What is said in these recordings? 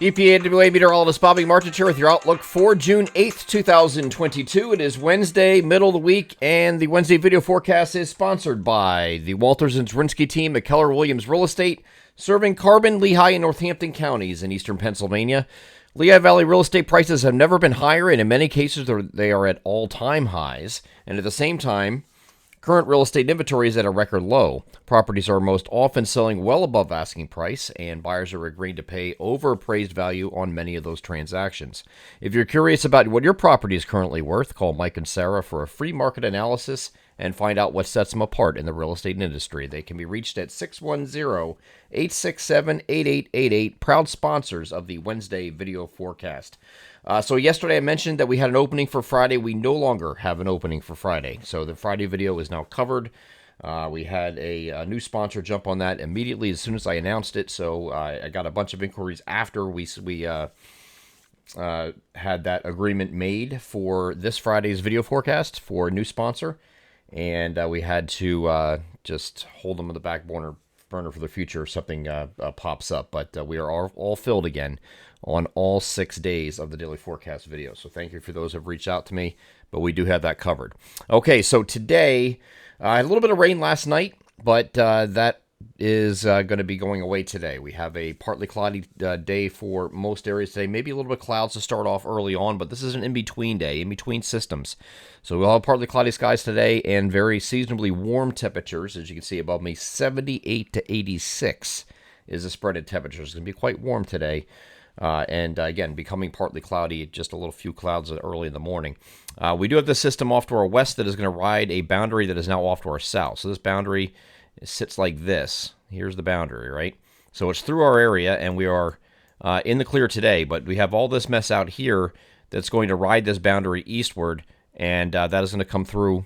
EPAWA meteorologist Bobby Martich here with your outlook for June 8th, 2022. It is Wednesday, middle of the week, and the Wednesday video forecast is sponsored by the Walters and Zrinski team at Keller Williams Real Estate, serving Carbon, Lehigh, and Northampton counties in eastern Pennsylvania. Lehigh Valley real estate prices have never been higher, and in many cases they are at all-time highs. And at the same time, current real estate inventory is at a record low. Properties are most often selling well above asking price, and buyers are agreeing to pay over appraised value on many of those transactions. If you're curious about what your property is currently worth, call Mike and Sarah for a free market analysis and find out what sets them apart in the real estate industry. They can be reached at 610-867-8888, proud sponsors of the Wednesday video forecast. So yesterday I mentioned that we had an opening for Friday. We no longer have an opening for Friday. So the Friday video is now covered. We had a new sponsor jump on that immediately as soon as I announced it. So I got a bunch of inquiries after we had that agreement made for this Friday's video forecast for a new sponsor. And we had to just hold them on the back burner for the future if something pops up. But we are all filled again on all 6 days of the daily forecast video. So thank you for those who have reached out to me, but we do have that covered. Okay, so today, I had a little bit of rain last night, but that is going to be going away today. We have a partly cloudy day for most areas today. Maybe a little bit of clouds to start off early on, but this is an in-between day, in-between systems. So we'll have partly cloudy skies today and very seasonably warm temperatures. As you can see above me, 78 to 86 is the spread of temperatures. It's going to be quite warm today. And again, becoming partly cloudy, just a little few clouds early in the morning. We do have this system off to our west that is going to ride a boundary that is now off to our south. So this boundary sits like this. Here's the boundary, right? So it's through our area, and we are in the clear today, but we have all this mess out here that's going to ride this boundary eastward, and that is going to come through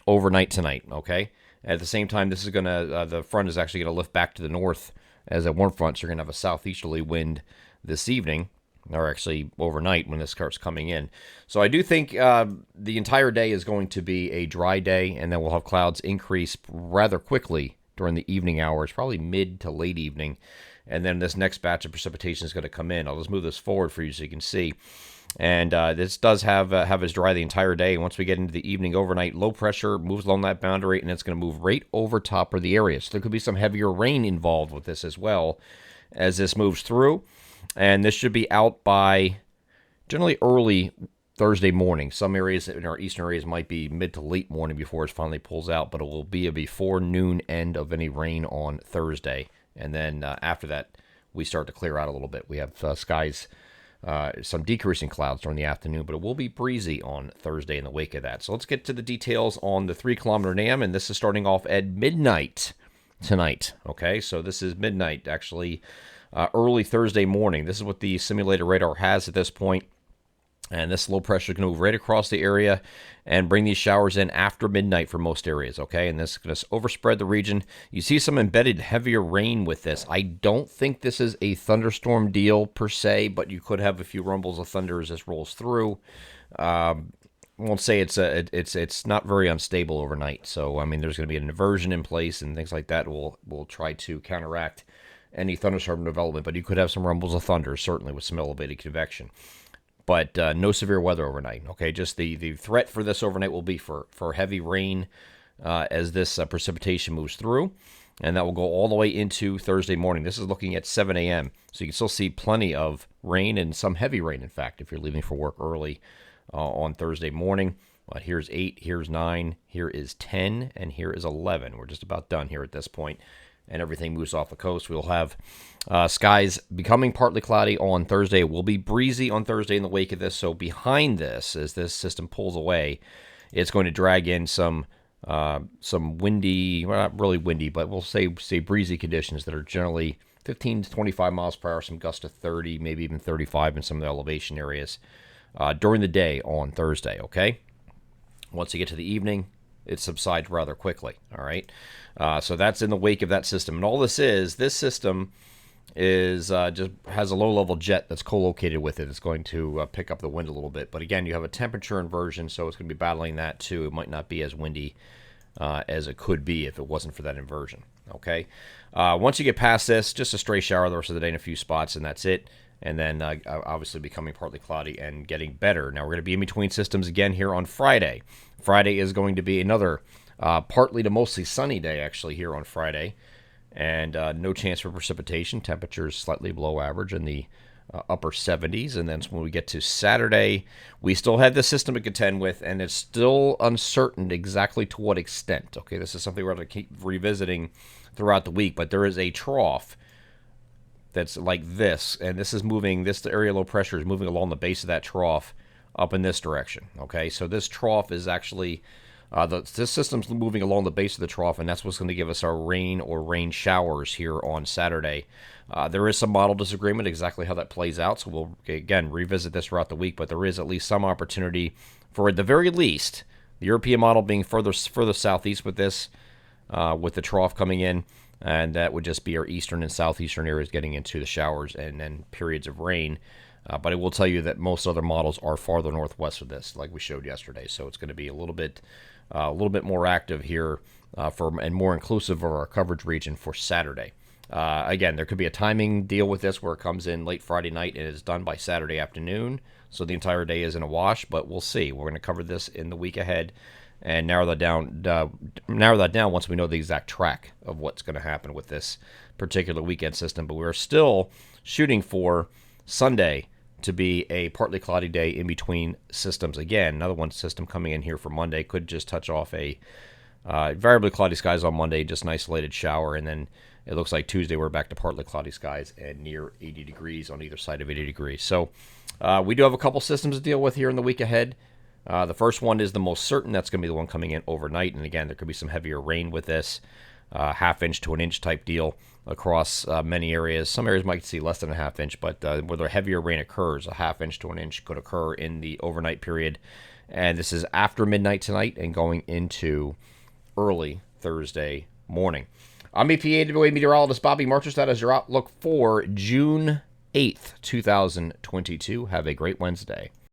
overnight tonight, okay? At the same time, this is going to, the front is actually going to lift back to the north as a warm front, so you're going to have a southeasterly wind this evening, or actually overnight when this starts coming in. So I do think the entire day is going to be a dry day, and then we'll have clouds increase rather quickly during the evening hours, probably mid to late evening, and then this next batch of precipitation is going to come in. I'll just move this forward for you so you can see. And this does have us dry the entire day. And once we get into the evening overnight, low pressure moves along that boundary, and it's going to move right over top of the area. So there could be some heavier rain involved with this as well as this moves through. And this should be out by generally early Thursday morning. Some areas in our eastern areas might be mid to late morning before it finally pulls out, but it will be a before noon end of any rain on Thursday. And then after that, we start to clear out a little bit. We have skies, some decreasing clouds during the afternoon, but it will be breezy on Thursday in the wake of that. So let's get to the details on the 3-kilometer NAM, and this is starting off at midnight tonight. Okay, so this is midnight, actually. Early Thursday morning. This is what the simulated radar has at this point. And this low pressure is going to move right across the area and bring these showers in after midnight for most areas, okay? And this is going to overspread the region. You see some embedded heavier rain with this. I don't think this is a thunderstorm deal per se, but you could have a few rumbles of thunder as this rolls through. I won't say it's not very unstable overnight. So, I mean, there's going to be an inversion in place and things like that will try to counteract any thunderstorm development, but you could have some rumbles of thunder, certainly with some elevated convection. But no severe weather overnight, okay? Just the threat for this overnight will be for heavy rain as this precipitation moves through, and that will go all the way into Thursday morning. This is looking at 7 a.m., so you can still see plenty of rain and some heavy rain, in fact, if you're leaving for work early on Thursday morning. Here's 8, here's 9, here is 10, and here is 11. We're just about done here at this point. And everything moves off the coast. We'll have skies becoming partly cloudy on Thursday. It will be breezy on Thursday in the wake of this. So behind this, as this system pulls away, it's going to drag in some windy, well, not really windy, but we'll say breezy conditions that are generally 15 to 25 miles per hour, some gusts to 30, maybe even 35 in some of the elevation areas during the day on Thursday, okay? Once you get to the evening, it subsides rather quickly, all right? So that's in the wake of that system. And all this system is just has a low-level jet that's co-located with it. It's going to pick up the wind a little bit. But again, you have a temperature inversion, so it's going to be battling that too. It might not be as windy as it could be if it wasn't for that inversion, okay? Once you get past this, just a stray shower the rest of the day in a few spots, and that's it. and then obviously becoming partly cloudy and getting better. Now we're going to be in between systems again here on Friday. Friday is going to be another partly to mostly sunny day actually here on Friday, and no chance for precipitation. Temperatures slightly below average in the upper 70s. And then when we get to Saturday, we still have this system to contend with, and it's still uncertain exactly to what extent. Okay, this is something we're going to keep revisiting throughout the week, but there is a trough that's like this, and this is moving, this area of low pressure is moving along the base of that trough up in this direction. Okay, so this trough is actually, this system's moving along the base of the trough, and that's what's going to give us our rain or rain showers here on Saturday. There is some model disagreement exactly how that plays out, so we'll, again, revisit this throughout the week, but there is at least some opportunity for, at the very least, the European model being further southeast with this, with the trough coming in, and that would just be our eastern and southeastern areas getting into the showers and then periods of rain. But I will tell you that most other models are farther northwest of this, like we showed yesterday. So it's going to be a little bit more active here and more inclusive of our coverage region for Saturday. Again, there could be a timing deal with this where it comes in late Friday night and is done by Saturday afternoon, so the entire day is in a wash. But we'll see. We're going to cover this in the week ahead and narrow that down once we know the exact track of what's going to happen with this particular weekend system. But we're still shooting for Sunday to be a partly cloudy day in between systems. Again, another one system coming in here for Monday could just touch off a variably cloudy skies on Monday, just an isolated shower, and then it looks like Tuesday we're back to partly cloudy skies and near 80 degrees on either side of 80 degrees. So we do have a couple systems to deal with here in the week ahead. The first one is the most certain. That's going to be the one coming in overnight. And again, there could be some heavier rain with this, half-inch to an inch type deal across many areas. Some areas might see less than a half-inch, but where the heavier rain occurs, a half-inch to an inch could occur in the overnight period. And this is after midnight tonight and going into early Thursday morning. I'm EPA meteorologist Bobby Marchers. That is your outlook for June 8th, 2022. Have a great Wednesday.